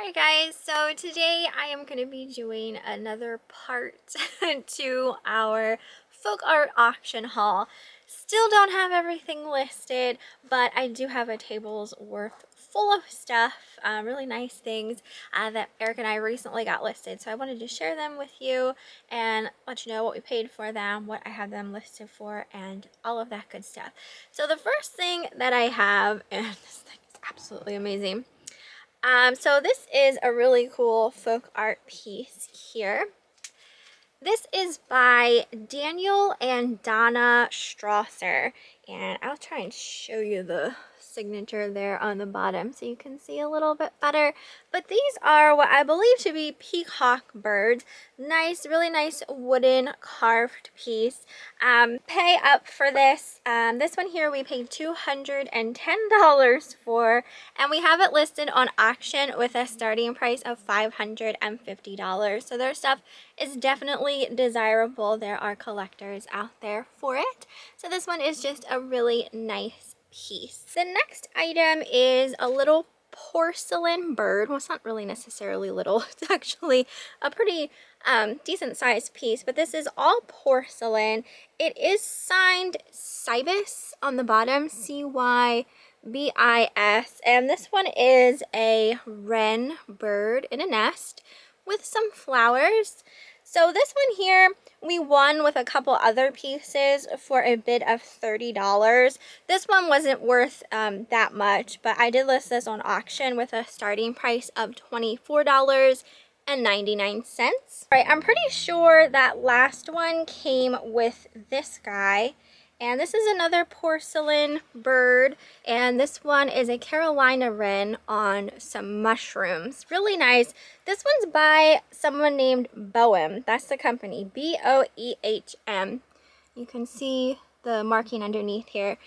Alright guys, so today I am going to be doing another part to our folk art auction haul. Still don't have everything listed, but I do have a table's worth full of stuff, really nice things that Eric and I recently got listed. So I wanted to share them with you and let you know what we paid for them, what I have them listed for, and all of that good stuff. So the first thing that I have, and this thing is absolutely amazing. So this is a really cool folk art piece here. This is by Daniel and Donna Strasser, and I'll try and show you the signature there on the bottom so you can see a little bit better. But these are what I believe to be peacock birds. Nice, really nice wooden carved piece. Pay up for this. This one here we paid $210 for, and we have it listed on auction with a starting price of $550. So their stuff is definitely desirable. There are collectors out there for it. So this one is just a really nice piece. The next item is a little porcelain bird. Well, it's not really necessarily little. It's actually a pretty decent sized piece, but this is all porcelain. It is signed Cybis on the bottom, Cybis, and this one is a wren bird in a nest with some flowers. So this one here, we won with a couple other pieces for a bid of $30. This one wasn't worth that much, but I did list this on auction with a starting price of $24.99. All right, I'm pretty sure that last one came with this guy. And this is another porcelain bird, and this one is a Carolina wren on some mushrooms. Really nice. This one's by someone named Brum. That's the company, B-O-E-H-M. You can see the marking underneath here.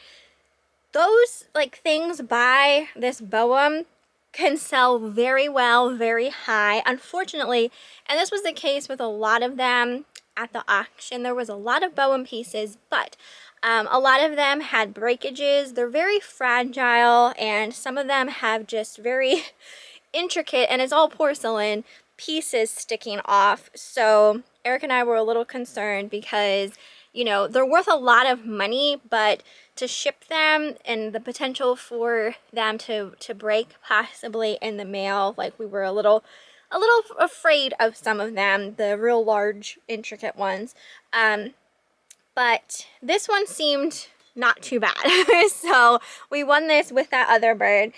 Those things by this Brum can sell very well, very high. Unfortunately, and this was the case with a lot of them at the auction, there was a lot of Brum pieces, but a lot of them had breakages. They're very fragile, and some of them have just very intricate, and it's all porcelain, pieces sticking off. So Eric and I were a little concerned because, you know, they're worth a lot of money, but to ship them and the potential for them to break possibly in the mail, like, we were a little afraid of some of them, the real large intricate ones. But this one seemed not too bad. So we won this with that other bird,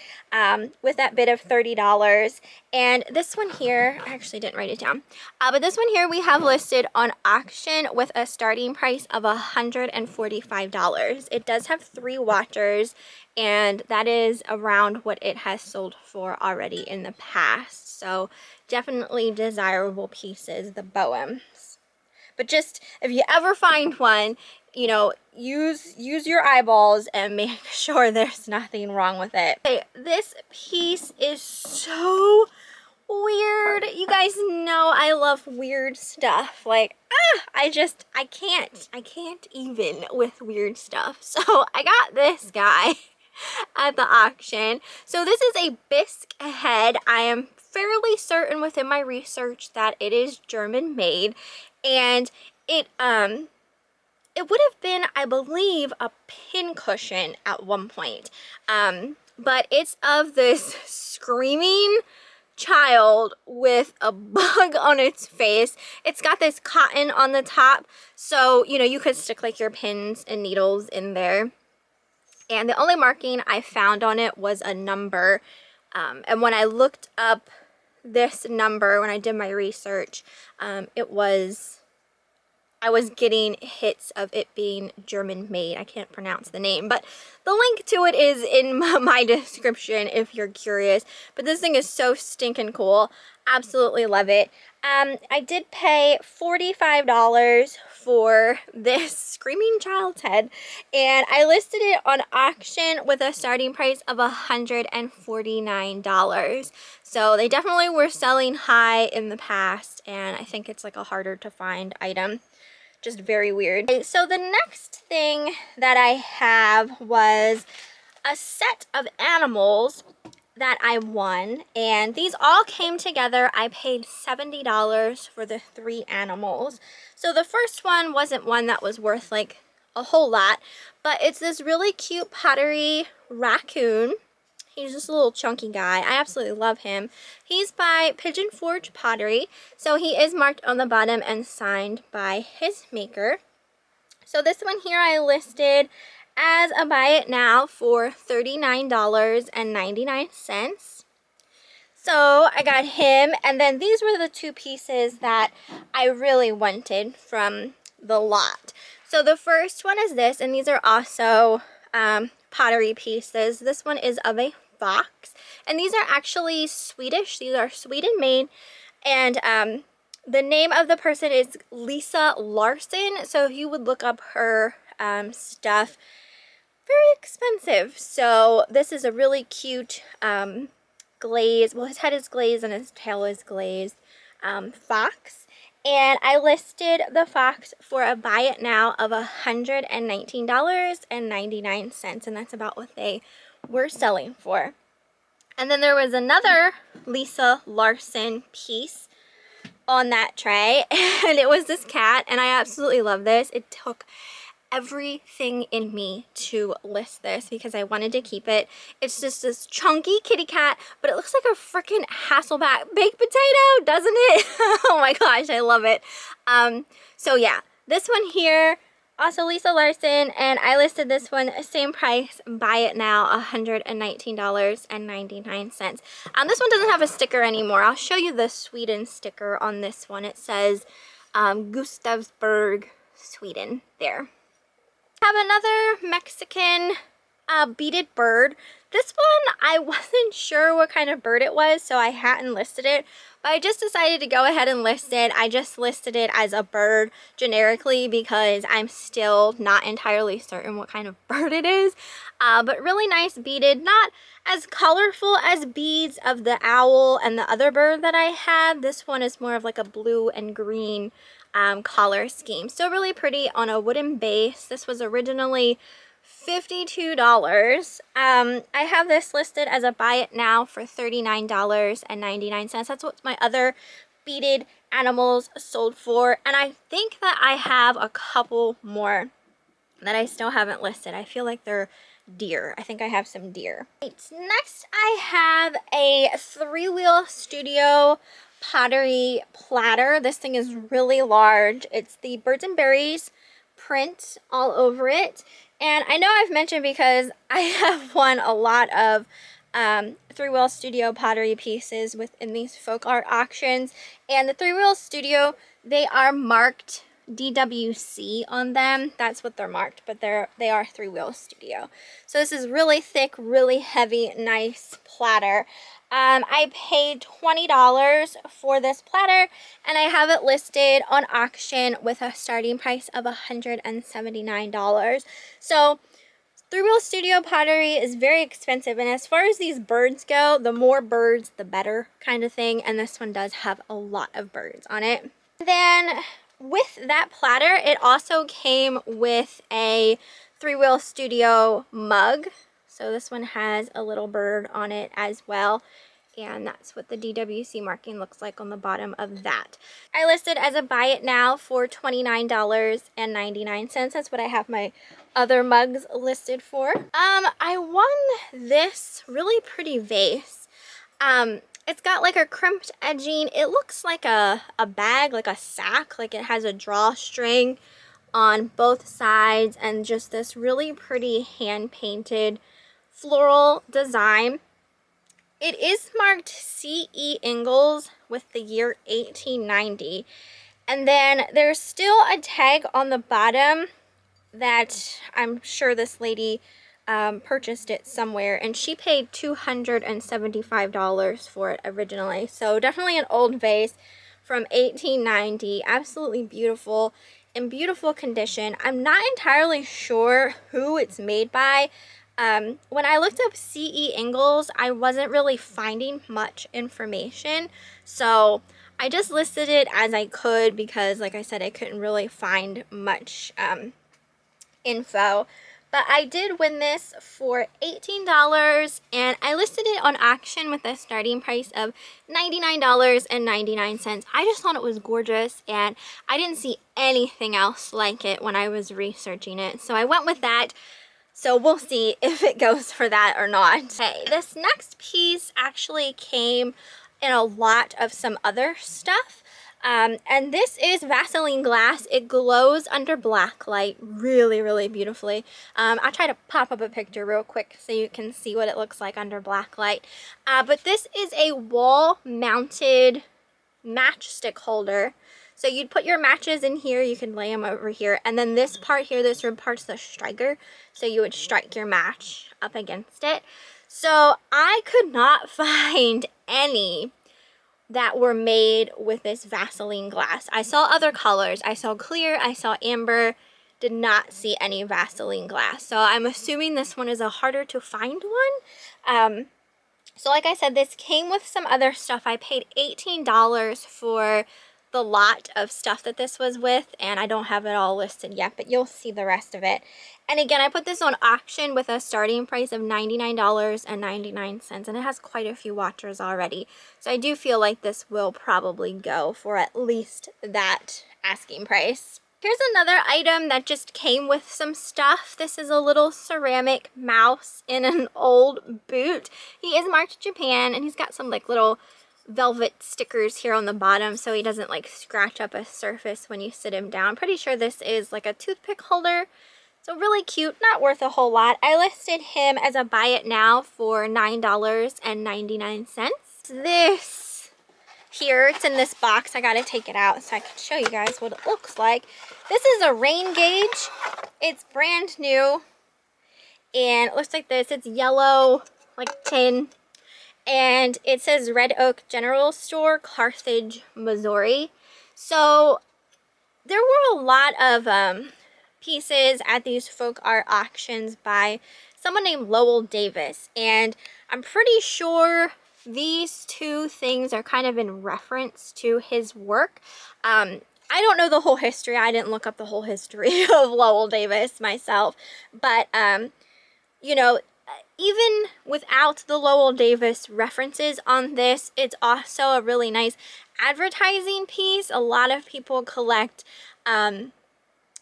with that bid of $30. And this one here, I actually didn't write it down, but this one here we have listed on auction with a starting price of $145. It does have 3 watchers, and that is around what it has sold for already in the past. So definitely desirable pieces, the Brum. But just, if you ever find one, you know, use your eyeballs and make sure there's nothing wrong with it. Okay, this piece is so weird. You guys know I love weird stuff. Like, I can't even with weird stuff. So I got this guy at the auction. So this is a bisque head. I am fairly certain within my research that it is German made, and it would have been, I believe, a pin cushion at one point, but it's of this screaming child with a bug on its face. It's got this cotton on the top, so you know, you could stick like your pins and needles in there. And the only marking I found on it was a number, and when I looked up this number, when I did my research, I was getting hits of it being German made. I can't pronounce the name, but the link to it is in my description if you're curious. But this thing is so stinking cool. Absolutely love it. I did pay $45 for this screaming child's head, and I listed it on auction with a starting price of $149. So they definitely were selling high in the past, and I think it's like a harder to find item. Just very weird. Okay, so the next thing that I have was a set of animals that I won, and these all came together. I paid $70 for the 3 animals. So the first one wasn't one that was worth like a whole lot, but it's this really cute Pottery raccoon. He's just a little chunky guy. I absolutely love him. He's by Pigeon Forge Pottery, so he is marked on the bottom and signed by his maker. So this one here I listed as a buy it now for $39.99. So I got him, and then these were the 2 pieces that I really wanted from the lot. So the first one is this, and these are also pottery pieces. This one is of a fox, and these are actually Swedish. These are Sweden made, and the name of the person is Lisa Larson. So if you would look up her stuff, very expensive. So this is a really cute glaze. Well, his head is glazed and his tail is glazed fox. And I listed the fox for a buy it now of $119.99, and that's about what they were selling for. And then there was another Lisa Larson piece on that tray, and it was this cat, and I absolutely love this. It took everything in me to list this because I wanted to keep it. It's just this chunky kitty cat, but it looks like a freaking Hasselback baked potato, doesn't it? Oh my gosh, I love it. So yeah, this one here, also Lisa Larson, and I listed this one same price, buy it now, $119.99. This one doesn't have a sticker anymore. I'll show you the Sweden sticker on this one. It says Gustavsberg, Sweden there. Have another Mexican beaded bird. This one, I wasn't sure what kind of bird it was, so I hadn't listed it, but I just decided to go ahead and list it. I just listed it as a bird generically because I'm still not entirely certain what kind of bird it is, but really nice beaded, not as colorful as beads of the owl and the other bird that I had. This one is more of like a blue and green color scheme. Still really pretty on a wooden base. This was originally $52. I have this listed as a buy it now for $39.99. That's what my other beaded animals sold for, and I think that I have a couple more that I still haven't listed. I feel like they're deer. I think I have some deer. Right, next I have a 3-wheel studio pottery platter. This thing is really large. It's the birds and berries print all over it, and I know I've mentioned because I have won a lot of 3-wheel studio pottery pieces within these folk art auctions, and the 3-wheel studio, they are marked DWC on them. That's what they're marked, but they are 3-wheel studio. So this is really thick, really heavy, nice platter. I paid $20 for this platter, and I have it listed on auction with a starting price of $179. So 3-wheel studio pottery is very expensive, and as far as these birds go, the more birds the better kind of thing, and this one does have a lot of birds on it. Then with that platter, it also came with a 3-wheel studio mug. So this one has a little bird on it as well, and that's what the DWC marking looks like on the bottom of that. I listed as a buy it now for $29.99. That's what I have my other mugs listed for. I won this really pretty vase. It's got like a crimped edging. It looks like a bag, like a sack, like it has a drawstring on both sides, and just this really pretty hand-painted floral design. It is marked C.E. Ingalls with the year 1890, and then there's still a tag on the bottom that I'm sure this lady purchased it somewhere, and she paid $275 for it originally. So definitely an old vase from 1890. Absolutely beautiful, in beautiful condition. I'm not entirely sure who it's made by. When I looked up C.E. Ingalls, I wasn't really finding much information, so I just listed it as I could because, like I said, I couldn't really find much info. But I did win this for $18, and I listed it on auction with a starting price of $99.99. I just thought it was gorgeous, and I didn't see anything else like it when I was researching it. So I went with that. So we'll see if it goes for that or not. Okay, this next piece actually came in a lot of some other stuff. And this is Vaseline glass. It glows under black light really, really beautifully. I'll try to pop up a picture real quick so you can see what it looks like under black light. But this is a wall-mounted matchstick holder. So you'd put your matches in here, you can lay them over here, and then this part here, this part's the striker, so you would strike your match up against it. So I could not find any that were made with this Vaseline glass. I saw other colors. I saw clear, I saw amber, did not see any Vaseline glass. So I'm assuming this one is a harder to find one. So like I said, this came with some other stuff. I paid $18 for the lot of stuff that this was with, and I don't have it all listed yet, but you'll see the rest of it. And again, I put this on auction with a starting price of $99.99, and it has quite a few watchers already. So I do feel like this will probably go for at least that asking price. Here's another item that just came with some stuff. This is a little ceramic mouse in an old boot. He is marked Japan, and he's got some like little velvet stickers here on the bottom so he doesn't like scratch up a surface when you sit him down. Pretty sure this is like a toothpick holder. So really cute, not worth a whole lot. I listed him as a buy it now for $9.99. This here, it's in this box. I gotta take it out so I can show you guys what it looks like. This is a rain gauge. It's brand new, and it looks like this. It's yellow, like tin, and it says Red Oak General Store, Carthage, Missouri. So there were a lot of pieces at these folk art auctions by someone named Lowell Davis, and I'm pretty sure these two things are kind of in reference to his work. I don't know the whole history. I didn't look up the whole history of Lowell Davis myself, but you know, even without the Lowell Davis references on this, it's also a really nice advertising piece. A lot of people collect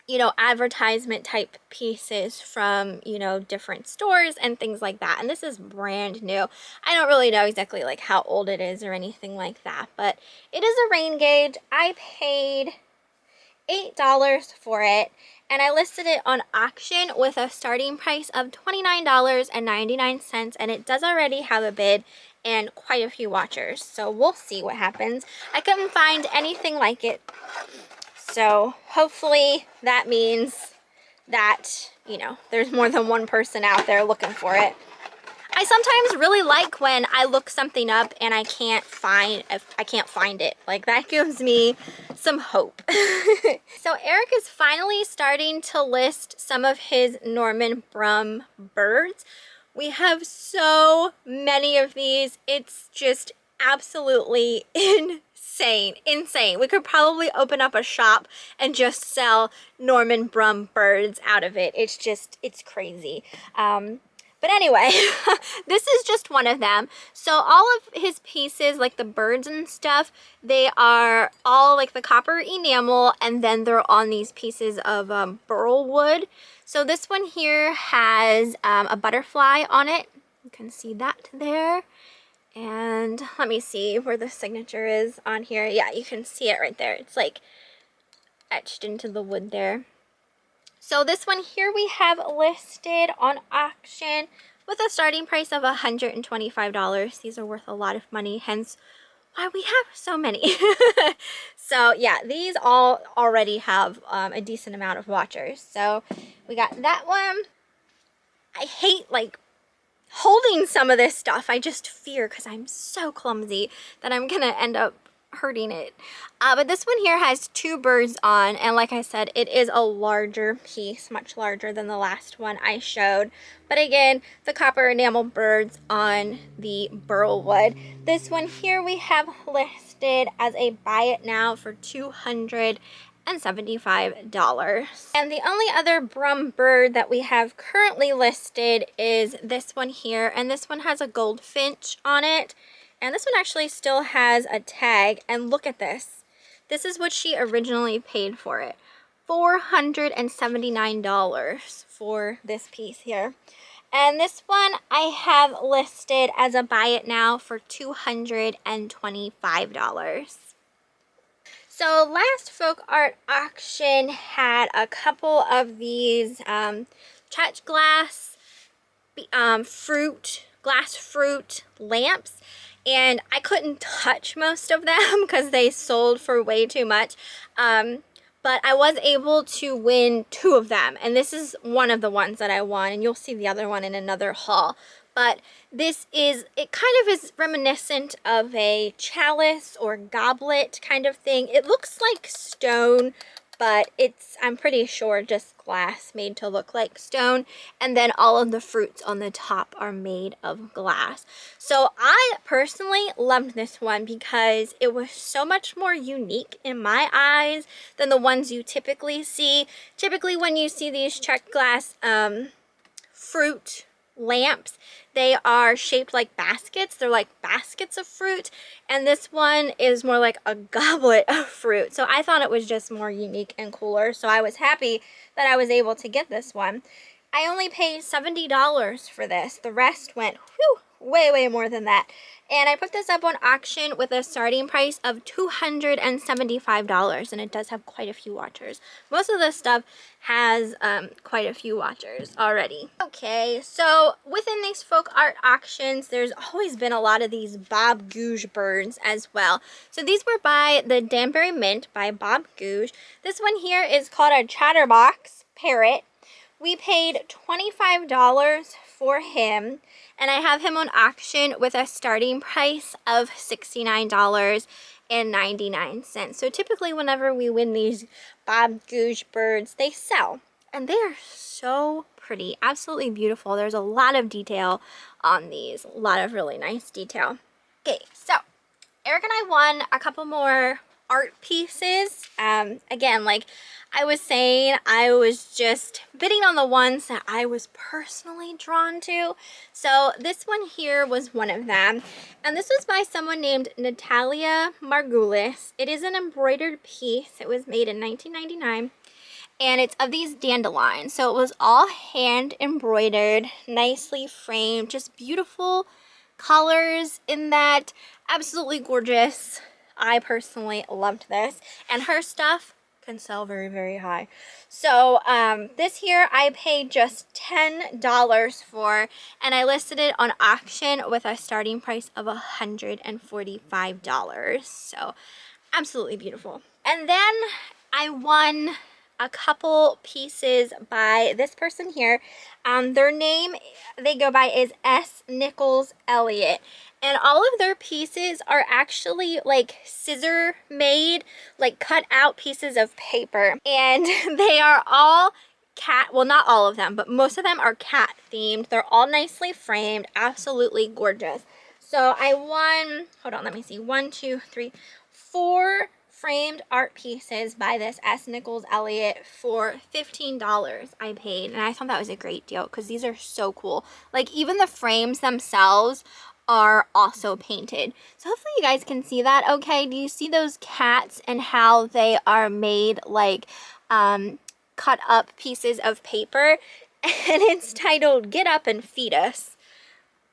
you know, advertisement type pieces from, you know, different stores and things like that. And this is brand new. I don't really know exactly like how old it is or anything like that, but it is a rain gauge. I paid $8 for it, and I listed it on auction with a starting price of $29.99, and it does already have a bid and quite a few watchers. So we'll see what happens. I couldn't find anything like it. So hopefully that means that, you know, there's more than one person out there looking for it. I sometimes really like when I look something up and I can't find it. Like, that gives me some hope. So Eric is finally starting to list some of his Norman Brum birds. We have so many of these. It's just absolutely insane. We could probably open up a shop and just sell Norman Brum birds out of it. It's crazy. But anyway, this is just one of them. So all of his pieces, like the birds and stuff, they are all like the copper enamel, and then they're on these pieces of burl wood. So this one here has a butterfly on it. You can see that there. And let me see where the signature is on here. Yeah, you can see it right there. It's like etched into the wood there. So this one here we have listed on auction with a starting price of $125. These are worth a lot of money, hence why we have so many. So yeah, these all already have a decent amount of watchers. So we got that one. I hate like holding some of this stuff. I just fear, because I'm so clumsy, that I'm gonna end up hurting it. But this one here has two birds on, and like I said, it is a larger piece, much larger than the last one I showed. But again, the copper enamel birds on the burl wood. This one here we have listed as a buy it now for $250. And the only other Brum bird that we have currently listed is this one here, and this one has a goldfinch on it, and this one actually still has a tag. And look at this. This is what she originally paid for it. $479 for this piece here. And this one I have listed as a buy it now for $225. So last folk art auction had a couple of these touch glass glass fruit lamps, and I couldn't touch most of them because they sold for way too much. But I was able to win 2 of them, and this is one of the ones that I won, and you'll see the other one in another haul. But this is, it kind of is reminiscent of a chalice or goblet kind of thing. It looks like stone, but it's, I'm pretty sure, just glass made to look like stone. And then all of the fruits on the top are made of glass. So I personally loved this one because it was so much more unique in my eyes than the ones you typically see. Typically when you see these checked glass fruit lamps, they are shaped like baskets. They're like baskets of fruit, and this one is more like a goblet of fruit. So I thought it was just more unique and cooler, so I was happy that I was able to get this one. I only paid $70 for this. The rest went way more than that. And I put this up on auction with a starting price of $275, and it does have quite a few watchers. Most of this stuff has quite a few watchers already. Okay, so within these folk art auctions, there's always been a lot of these Bob Gouge birds as well. So these were by the Danbury Mint by Bob Gouge. This one here is called a chatterbox parrot. We paid $25 for him, and I have him on auction with a starting price of $69.99. So typically whenever we win these Bob Gouge birds, they sell, and they are so pretty, absolutely beautiful. There's a lot of detail on these, a lot of really nice detail. Okay, so Eric and I won a couple more art pieces. Again, like I was saying, I was just bidding on the ones that I was personally drawn to. So this one here was one of them, and this was by someone named Natalia Margulis. It is an embroidered piece. It was made in 1999, and it's of these dandelions. So it was all hand embroidered, nicely framed, just beautiful colors in that. Absolutely gorgeous. I personally loved this, and her stuff can sell very high. So this here I paid just $10 for, and I listed it on auction with a starting price of $145. So absolutely beautiful. And then I won a couple pieces by this person here. Their name they go by is S. Nichols Elliott. And all of their pieces are actually like scissor made, like cut out pieces of paper. And they are all cat, well not all of them, but most of them are cat themed. They're all nicely framed, absolutely gorgeous. So I won, hold on, let me see, 1, 2, 3, 4 framed art pieces by this S. Nichols Elliott for $15 I paid. And I thought that was a great deal because these are so cool. Like even the frames themselves are also painted. So hopefully you guys can see that okay. Do you see those cats and how they are made like cut up pieces of paper? And it's titled Get Up and Feed Us.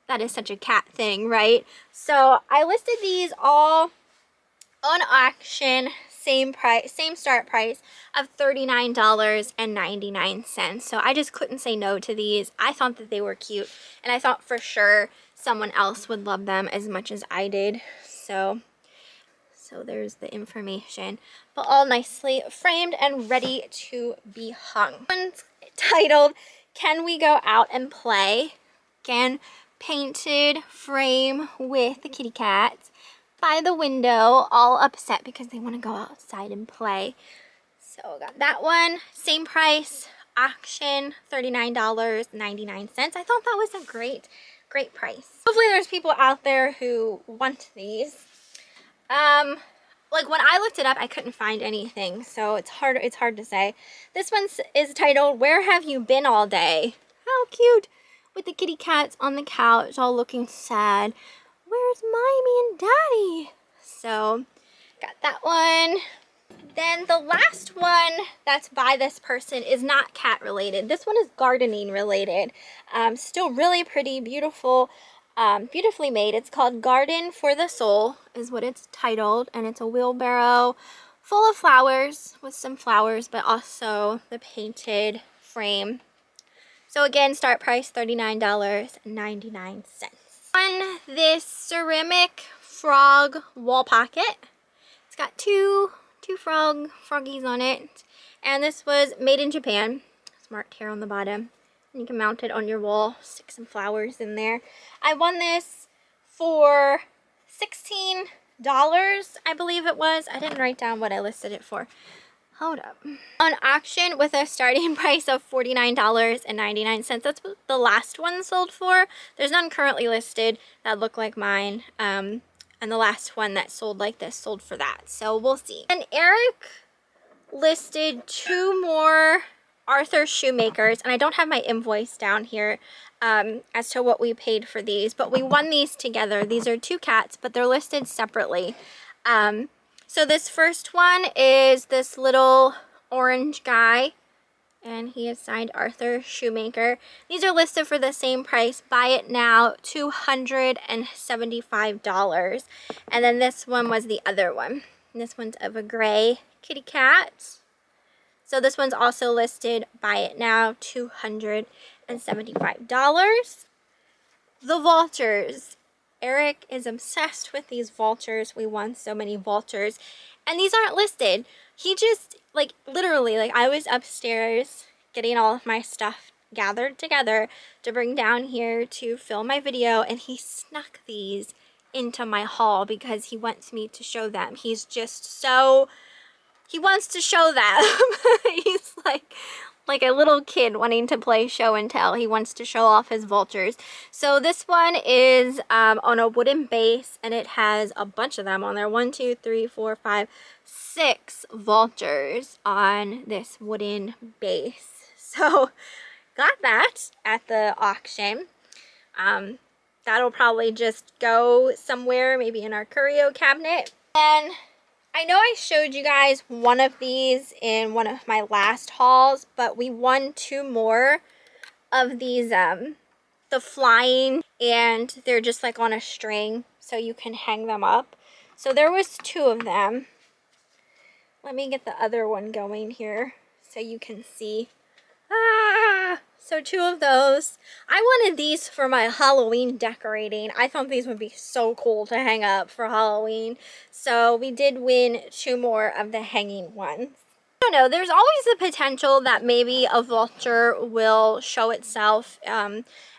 That is such a cat thing, right? So I listed these all on auction, same price, same start price of $39.99. So I just couldn't say no to these. I thought that they were cute, and I thought for sure someone else would love them as much as I did. So there's the information, but all nicely framed and ready to be hung. One's titled Can We Go Out and Play? Again, painted frame with the kitty cats by the window, all upset because they want to go outside and play. So got that one, same price, auction, $39.99. I thought that was a great price. Hopefully there's people out there who want these. like when I looked it up, I couldn't find anything, so it's hard to say. This one is titled, Where Have You Been All Day? How cute, with the kitty cats on the couch all looking sad. Where's mommy and daddy? So got that one. Then the last one that's by this person is not cat related. This one is gardening related. Still really pretty, beautiful, beautifully made. It's called Garden for the Soul is what it's titled, and it's a wheelbarrow full of flowers, with some flowers, but also the painted frame. So again, start price $39.99. On this ceramic frog wall pocket, it's got two froggies on it, and this was made in Japan. It's marked here on the bottom, and you can mount it on your wall, stick some flowers in there. I won this for $16, I believe it was. I didn't write down what I listed it for. Hold up. On auction with a starting price of $49.99. That's what the last one sold for. There's none currently listed that look like mine. And the last one that sold like this sold for that. So we'll see. And Eric listed 2 more Arthur shoemakers, and I don't have my invoice down here as to what we paid for these, but we won these together. These are 2 cats, but they're listed separately. So this first one is this little orange guy, and he is signed Arthur Shoemaker. These are listed for the same price. Buy it now, $275. And then this one was the other one. And this one's of a gray kitty cat. So this one's also listed, buy it now, $275. The Vultures. Eric is obsessed with these Vultures. We won so many Vultures. And these aren't listed. He just, like, literally, like, I was upstairs getting all of my stuff gathered together to bring down here to film my video, and he snuck these into my haul because he wants me to show them. He's just so, he wants to show them. He's like a little kid wanting to play show and tell. He wants to show off his Vultures. So this one is on a wooden base, and it has a bunch of them on there. 1, 2, 3, 4, 5, 6 Vultures on this wooden base. So got that at the auction. That'll probably just go somewhere, maybe in our curio cabinet. And I know I showed you guys one of these in one of my last hauls, but we won 2 more of these, the flying, and they're just like on a string, so you can hang them up. So there was 2 of them. Let me get the other one going here so you can see. So 2 of those. I wanted these for my Halloween decorating. I thought these would be so cool to hang up for Halloween. So we did win 2 more of the hanging ones. I don't know, there's always the potential that maybe a Vulture will show itself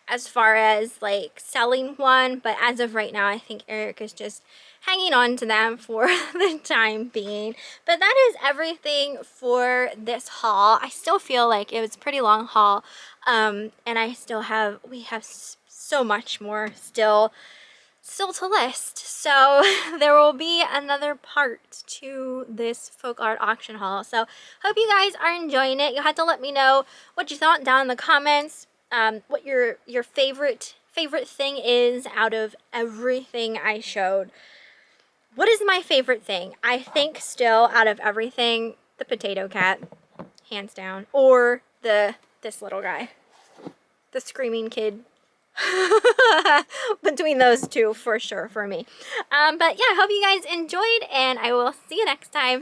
as far as like selling one, but as of right now, I think Eric is just hanging on to them for the time being. But that is everything for this haul. I still feel like it was a pretty long haul, and we have so much more still to list. So there will be another part to this folk art auction haul. So hope you guys are enjoying it. You'll have to let me know what you thought down in the comments, what your favorite thing is out of everything I showed. What is my favorite thing? I think still out of everything, the potato cat, hands down, or this little guy, the screaming kid. Between those 2 for sure for me. But yeah, I hope you guys enjoyed, and I will see you next time.